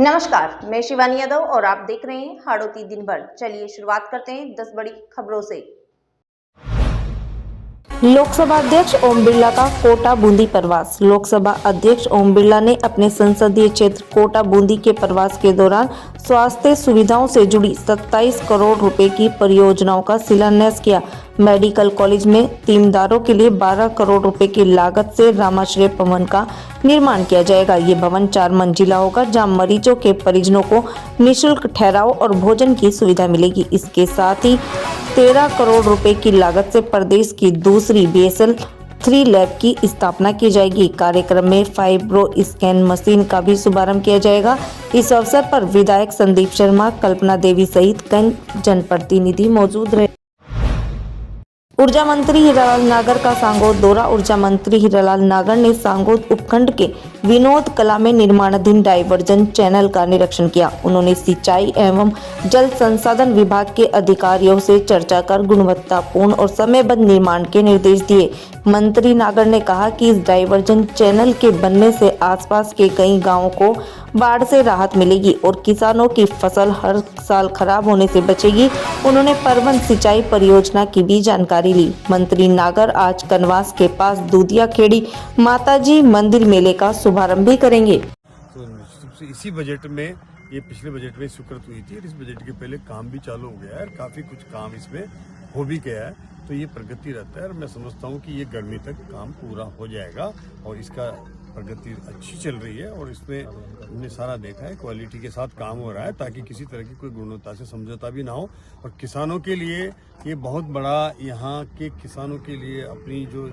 नमस्कार, मैं शिवानी यादव और आप देख रहे हैं हाड़ौती दिन भर। चलिए शुरुआत करते हैं 10 बड़ी खबरों से। लोकसभा अध्यक्ष ओम बिरला का कोटा बूंदी प्रवास। लोकसभा अध्यक्ष ओम बिरला ने अपने संसदीय क्षेत्र कोटा बूंदी के प्रवास के दौरान स्वास्थ्य सुविधाओं से जुड़ी 27 करोड़ रुपए की परियोजनाओं का शिलान्यास किया। मेडिकल कॉलेज में तीमदारों के लिए 12 करोड़ रुपए की लागत से रामाश्रय भवन का निर्माण किया जाएगा। ये भवन 4 मंजिला होगा, जहां मरीजों के परिजनों को निःशुल्क ठहराव और भोजन की सुविधा मिलेगी। इसके साथ ही 13 करोड़ रुपए की लागत से प्रदेश की दूसरी BSL-3 लैब की स्थापना की जाएगी। कार्यक्रम में फाइब्रो स्कैन मशीन का भी शुभारंभ किया जाएगा। इस अवसर पर विधायक संदीप शर्मा, कल्पना देवी सहित कई जनप्रतिनिधि मौजूद रहे। ऊर्जा मंत्री हीरालाल नागर का सांगोद दौरा। ऊर्जा मंत्री हीरालाल नागर ने सांगोद उपखंड के विनोद कला में निर्माणाधीन डाइवर्जन चैनल का निरीक्षण किया। उन्होंने सिंचाई एवं जल संसाधन विभाग के अधिकारियों से चर्चा कर गुणवत्तापूर्ण और समयबद्ध निर्माण के निर्देश दिए। मंत्री नागर ने कहा कि इस डाइवर्जन चैनल के बनने से आसपास के कई गांवों को बाढ़ से राहत मिलेगी और किसानों की फसल हर साल खराब होने से बचेगी। उन्होंने परवन सिंचाई परियोजना की भी जानकारी ली। मंत्री नागर आज कनवास के पास दूधिया खेड़ी माताजी मंदिर मेले का शुभारंभ भी करेंगे। तो निश्चित रूप से इसी बजट में, ये पिछले बजट में स्वीकृत हुई थी और इस बजट के पहले काम भी चालू हो गया है और काफी कुछ काम इसमें हो भी गया है, तो ये प्रगति रहता है और मैं समझता हूँ कि ये गर्मी तक काम पूरा हो जाएगा और इसका प्रगति अच्छी चल रही है और इसमें हमने सारा देखा है क्वालिटी के साथ काम हो रहा है ताकि किसी तरह की कोई गुणवत्ता से समझौता भी ना हो। और किसानों के लिए ये बहुत बड़ा, यहाँ के किसानों के लिए अपनी जो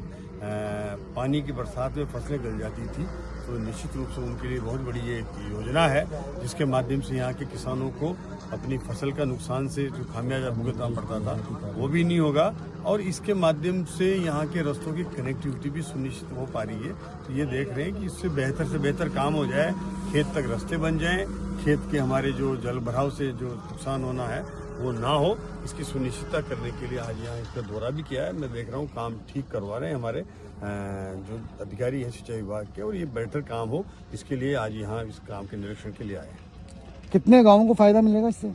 पानी की बरसात में फसलें गल जाती थी, तो निश्चित रूप से उनके लिए बहुत बड़ी ये योजना है जिसके माध्यम से यहाँ के किसानों को अपनी फसल का नुकसान से जो खामियाजा भुगतना पड़ता था वो भी नहीं होगा और इसके माध्यम से यहाँ के रास्तों की कनेक्टिविटी भी सुनिश्चित हो पा रही है। तो ये देख रहे हैं कि इससे बेहतर से बेहतर काम हो जाए, खेत तक रास्ते बन जाएं, खेत के हमारे जो जल भराव से जो नुकसान होना है वो ना हो, इसकी सुनिश्चितता करने के लिए आज यहाँ इसका दौरा भी किया है। मैं देख रहा हूँ काम ठीक करवा रहे हैं हमारे जो अधिकारी हैं सिंचाई विभाग के और ये बेहतर काम हो इसके लिए आज यहाँ इस काम के निरीक्षण के लिए आए हैं। कितने गांवों को फायदा मिलेगा इससे?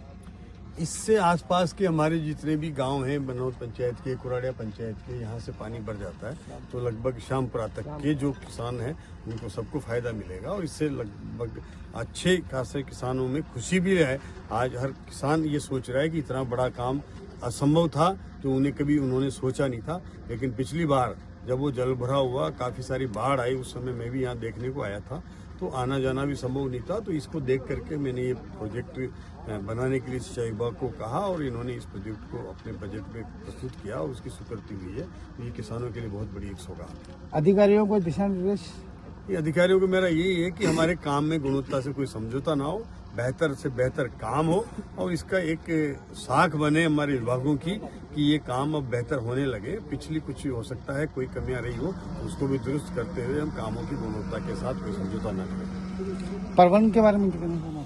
इससे आसपास के हमारे जितने भी गांव हैं, बनौद पंचायत के, कुराड़िया पंचायत के, यहाँ से पानी बढ़ जाता है तो लगभग शामपुरा तक के जो किसान हैं उनको सबको फायदा मिलेगा और इससे लगभग अच्छे खासे किसानों में खुशी भी है। आज हर किसान ये सोच रहा है कि इतना बड़ा काम असंभव था, तो उन्हें कभी उन्होंने सोचा नहीं था, लेकिन पिछली बार जब वो जल भरा हुआ, काफ़ी सारी बाढ़ आई, उस समय मैं भी यहाँ देखने को आया था, तो आना जाना भी संभव नहीं था। तो इसको देख करके मैंने ये प्रोजेक्ट बनाने के लिए सिंचाई विभाग को कहा और इन्होंने इस प्रोजेक्ट को अपने बजट में प्रस्तुत किया और उसकी स्वीकृति हुई है। तो ये किसानों के लिए बहुत बड़ी एक सौगात है। अधिकारियों को दिशा निर्देश? ये अधिकारियों को मेरा यही है कि हमारे काम में गुणवत्ता से कोई समझौता ना हो, बेहतर से बेहतर काम हो और इसका एक साख बने हमारे विभागों की कि ये काम अब बेहतर होने लगे। पिछली कुछ हो सकता है कोई कमियां रही हो तो उसको भी दुरुस्त करते हुए हम कामों की गुणवत्ता के साथ कोई समझौता न करें। परवन के बारे में क्या कहना चाहना?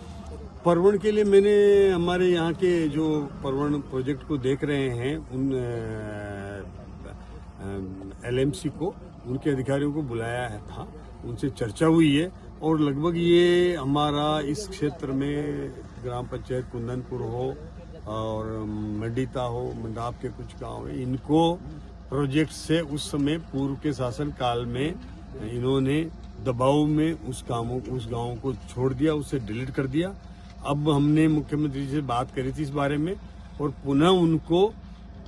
परवण के लिए मैंने हमारे यहाँ के जो परवण प्रोजेक्ट को देख रहे हैं उन LMC को, उनके अधिकारियों को बुलाया था, उनसे चर्चा हुई है और लगभग ये हमारा इस क्षेत्र में ग्राम पंचायत कुंदनपुर हो और मंडीता हो, मंडाप के कुछ गांव हैं, इनको प्रोजेक्ट से उस समय पूर्व के शासन काल में इन्होंने दबाव में उस गांव को छोड़ दिया, उसे डिलीट कर दिया। अब हमने मुख्यमंत्री से बात करी थी इस बारे में और पुनः उनको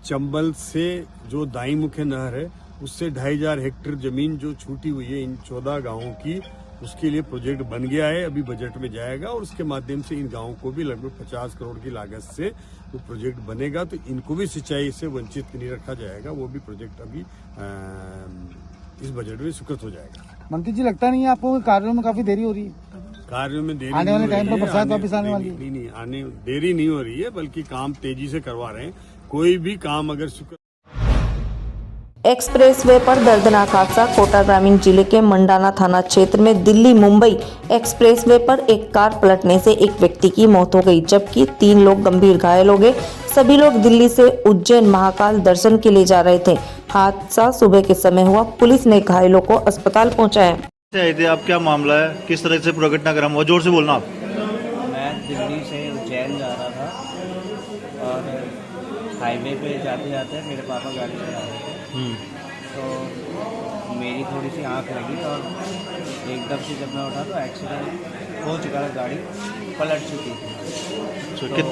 चंबल से जो दाई मुख्य नहर है उससे 2500 हेक्टेयर जमीन जो छूटी हुई है इन 14 गांवों की, उसके लिए प्रोजेक्ट बन गया है, अभी बजट में जाएगा और उसके माध्यम से इन गांवों को भी लगभग 50 करोड़ की लागत से वो प्रोजेक्ट बनेगा, तो इनको भी सिंचाई से वंचित नहीं रखा जाएगा। वो भी प्रोजेक्ट अभी इस बजट में स्वीकृत हो जाएगा। मंत्री जी, लगता नहीं है आपको कार्यों में काफी देरी हो रही है? कार्यों में देरी आने वाले टाइम पर बरसात वापस आने वाली है? नहीं, आने देरी नहीं हो रही है, बल्कि काम तेजी से करवा रहे हैं। कोई भी काम अगर एक्सप्रेसवे पर दर्दनाक हादसा। कोटा ग्रामीण जिले के मंडाना थाना क्षेत्र में दिल्ली मुंबई एक्सप्रेसवे पर एक कार पलटने से एक व्यक्ति की मौत हो गई, जबकि 3 लोग गंभीर घायल हो गए। सभी लोग दिल्ली से उज्जैन महाकाल दर्शन के लिए जा रहे थे। हादसा सुबह के समय हुआ। पुलिस ने घायलों को अस्पताल पहुंचाया। आए थे आप, क्या मामला है, किस तरह से दुर्घटनाक्रम हुआ? जोर से बोलना आप। दिल्ली से उज्जैन जा रहा था और हाईवे पे जाते जाते मेरे पापा गाड़ी चला रहे थे तो मेरी थोड़ी सी आँख लगी और एकदम से जब मैं उठा तो एक्सीडेंट हो चुका था, गाड़ी पलट चुकी थी। तो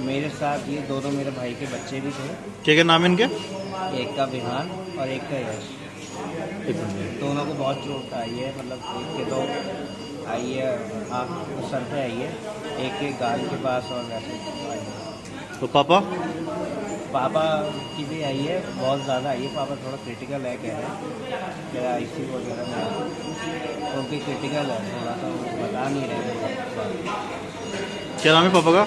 मेरे साथ ये दोनों मेरे भाई के बच्चे भी थे। क्या नाम है इनके? एक का विहान और एक का यश। दोनों को बहुत चोट आई है, मतलब एक के तो आई है आँख सर पे आई है, एक के गाल के पास और वैसे आई है। तो पापा की भी आई है, बहुत ज़्यादा आई है। पापा थोड़ा क्रिटिकल है कह रहे हैं, क्या ICU वगैरह में है, उनकी क्रिटिकल है थोड़ा सा, वो बता नहीं रहे। क्या नाम है पापा का?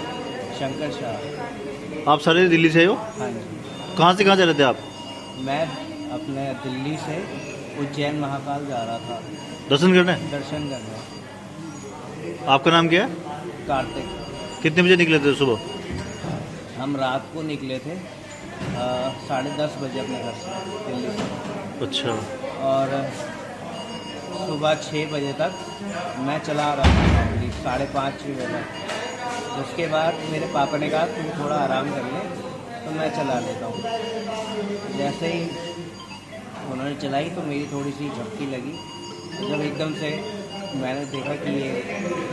शंकर शाह। आप सारे दिल्ली से हो? हाँ जी। कहाँ से कहाँ जा रहे थे आप? मैं अपने दिल्ली से उज्जैन महाकाल जा रहा था दर्शन करने। आपका नाम क्या है? कार्तिक। कितने बजे निकले थे सुबह? हम रात को निकले थे 10:30 बजे अपने घर से दिल्ली से। अच्छा। और सुबह 6 बजे तक मैं चला रहा था, 5:30-6 बजे तक। उसके बाद मेरे पापा ने कहा तुम थोड़ा आराम कर ले, तो मैं चला लेता हूँ। जैसे ही उन्होंने चलाई तो मेरी थोड़ी सी झपकी लगी, जब एकदम से मैंने देखा कि ये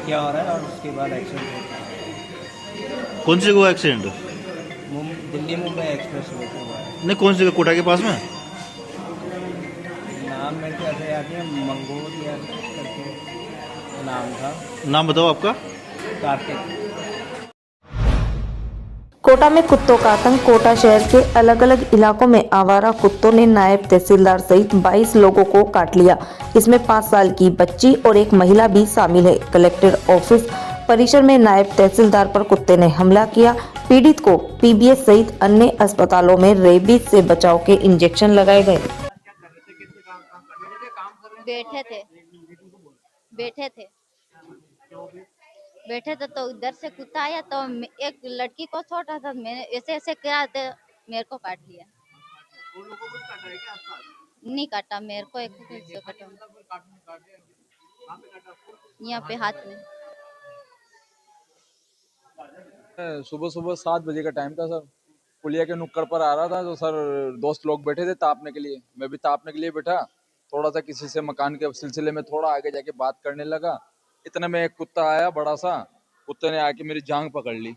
क्या हो रहा है, और उसके बाद एक्सीडेंट हो गया। कौन सी जगह accident? Delhi Mumbai express way पे हुआ है। नहीं, कौन सी जगह? कोटा के पास में? नाम मेरे को ऐसे याद नहीं, मंगोल या करके नाम था। नाम बताओ आपका। कार्तिक। कोटा में कुत्तों का आतंक। कोटा शहर के अलग अलग इलाकों में आवारा कुत्तों ने नायब तहसीलदार सहित 22 लोगों को काट लिया। इसमें 5 साल की बच्ची और एक महिला भी शामिल है। कलेक्टर ऑफिस परिसर में नायब तहसीलदार पर कुत्ते ने हमला किया। पीड़ित को PBS सहित अन्य अस्पतालों में रेबीज से बचाव के इंजेक्शन लगाए गए। बैठे थे तो इधर से कुत्ता आया तो एक लड़की को छोटा था, मैंने ऐसे ऐसे किया तो मेरे को काट लिया। नहीं काटा मेरे को, एक काटा यहाँ पे हाथ में। सुबह 7 बजे का टाइम था सर। पुलिया के नुक्कड़ पर आ रहा था तो सर दोस्त लोग बैठे थे तापने के लिए, मैं भी तापने के लिए बैठा। थोड़ा सा किसी से मकान के सिलसिले में थोड़ा आगे जाके बात करने लगा। इतने में एक कुत्ता आया बड़ा सा, कुत्ते ने आके मेरी जांघ पकड़ ली।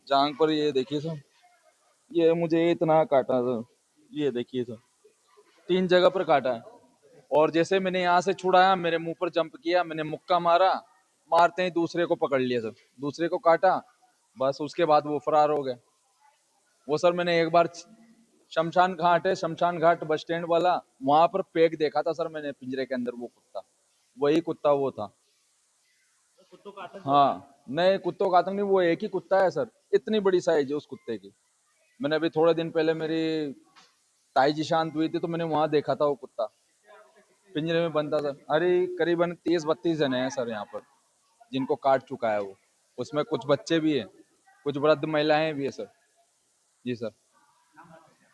जांघ पर ये देखिए सर, ये मुझे इतना काटा सर, ये देखिए सर 3 जगह पर काटा है। और जैसे मैंने यहाँ से छुड़ाया मेरे मुंह पर जंप किया, मैंने मुक्का मारा, मारते ही दूसरे को पकड़ लिया सर, दूसरे को काटा, बस उसके बाद वो फरार हो गए। वो सर मैंने एक बार शमशान घाट है, शमशान घाट बस स्टैंड वाला, वहां पर पैक देखा था सर मैंने पिंजरे के अंदर, वो कुत्ता वही कुत्ता वो था। हाँ नहीं, कुत्तों का आतंक नहीं, वो एक ही कुत्ता है सर, इतनी बड़ी साइज है उस कुत्ते की। मैंने अभी थोड़े दिन पहले मेरी ताई जी शांत हुई थी तो मैंने वहां देखा था वो कुत्ता पिंजरे में बंद था सर। अरे करीबन 30-32 जने हैं सर यहाँ पर जिनको काट चुका है वो, उसमें कुछ बच्चे भी हैं, कुछ वृद्ध महिलाएं भी है सर। जी सर।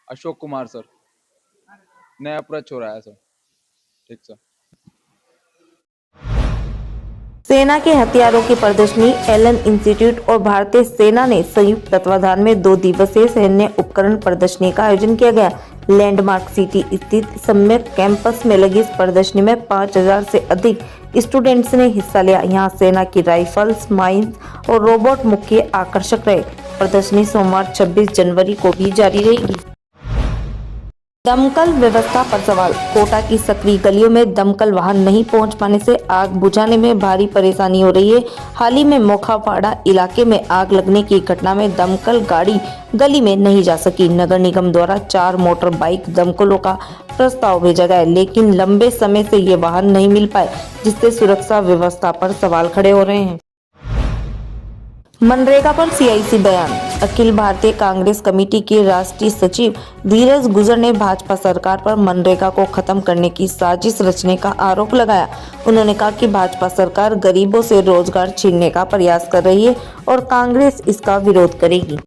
अशोक कुमार सर, नया अप्रोच हो रहा है सर। ठीक सर। सेना के हथियारों की प्रदर्शनी एलन इंस्टीट्यूट और भारतीय सेना ने संयुक्त तत्वाधान में 2 दिवसीय सैन्य उपकरण प्रदर्शनी का आयोजन किया गया। लैंडमार्क सिटी स्थित सम्यक कैंपस में लगी इस प्रदर्शनी में 5000 से अधिक स्टूडेंट्स ने हिस्सा लिया। यहाँ सेना की राइफल्स, माइंस और रोबोट मुख्य आकर्षक रहे। प्रदर्शनी सोमवार 26 जनवरी को भी जारी रहेगी। दमकल व्यवस्था पर सवाल। कोटा की सकरी गलियों में दमकल वाहन नहीं पहुंच पाने से आग बुझाने में भारी परेशानी हो रही है। हाल ही में मोखापाड़ा इलाके में आग लगने की घटना में दमकल गाड़ी गली में नहीं जा सकी। नगर निगम द्वारा 4 मोटर बाइक दमकलों का प्रस्ताव भेजा गया, लेकिन लंबे समय से ये वाहन नहीं मिल पाए, जिससे सुरक्षा व्यवस्था पर सवाल खड़े हो रहे हैं। मनरेगा पर CIC बयान। अखिल भारतीय कांग्रेस कमेटी के राष्ट्रीय सचिव धीरज गुजर ने भाजपा सरकार पर मनरेगा को खत्म करने की साजिश रचने का आरोप लगाया। उन्होंने कहा कि भाजपा सरकार गरीबों से रोजगार छीनने का प्रयास कर रही है और कांग्रेस इसका विरोध करेगी।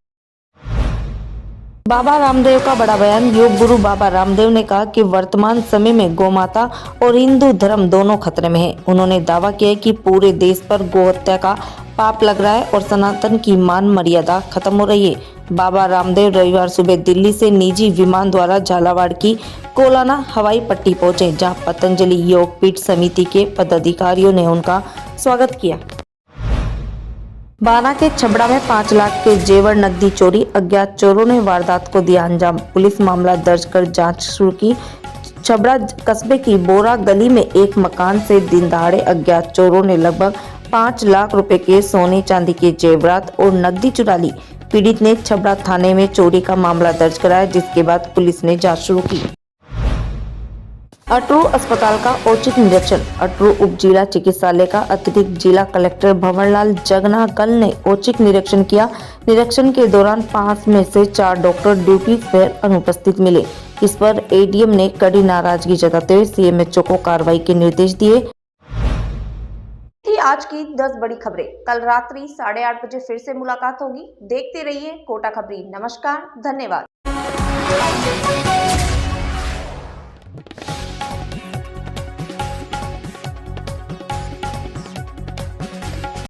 बाबा रामदेव का बड़ा बयान। योग गुरु बाबा रामदेव ने कहा कि वर्तमान समय में गौमाता और हिंदू धर्म दोनों खतरे में है। उन्होंने दावा किया कि पूरे देश पर गोहत्या का पाप लग रहा है और सनातन की मान मर्यादा खत्म हो रही है। बाबा रामदेव रविवार सुबह दिल्ली से निजी विमान द्वारा झालावाड़ की कोलाना हवाई पट्टी पहुंचे, जहां पतंजलि योग पीठ समिति के पदाधिकारियों ने उनका स्वागत किया। बाना के छबड़ा में 5 लाख के जेवर नकदी चोरी, अज्ञात चोरों ने वारदात को दिया अंजाम। पुलिस मामला दर्ज कर जांच शुरू की। छबड़ा कस्बे की बोरा गली में एक मकान से दिन दहाड़े अज्ञात चोरों ने लगभग 5 लाख रुपए के सोने चांदी के जेवरात और नकदी चुरा ली। पीड़ित ने छबड़ा थाने में चोरी का मामला दर्ज कराया, जिसके बाद पुलिस ने जांच शुरू की। अटरू अस्पताल का औचक निरीक्षण। अटरू उप जिला चिकित्सालय का अतिरिक्त जिला कलेक्टर भंवरलाल जगनाकल ने औचक निरीक्षण किया। निरीक्षण के दौरान 5 में से 4 डॉक्टर ड्यूटी पर अनुपस्थित मिले। इस पर एडीएम ने कड़ी नाराजगी जताते हुए सीएमएचओ को कार्रवाई के निर्देश दिए। थी आज की 10 बड़ी खबरें। कल रात्रि 8:30 बजे फिर से मुलाकात होगी। देखते रहिए कोटा खबरी। नमस्कार, धन्यवाद।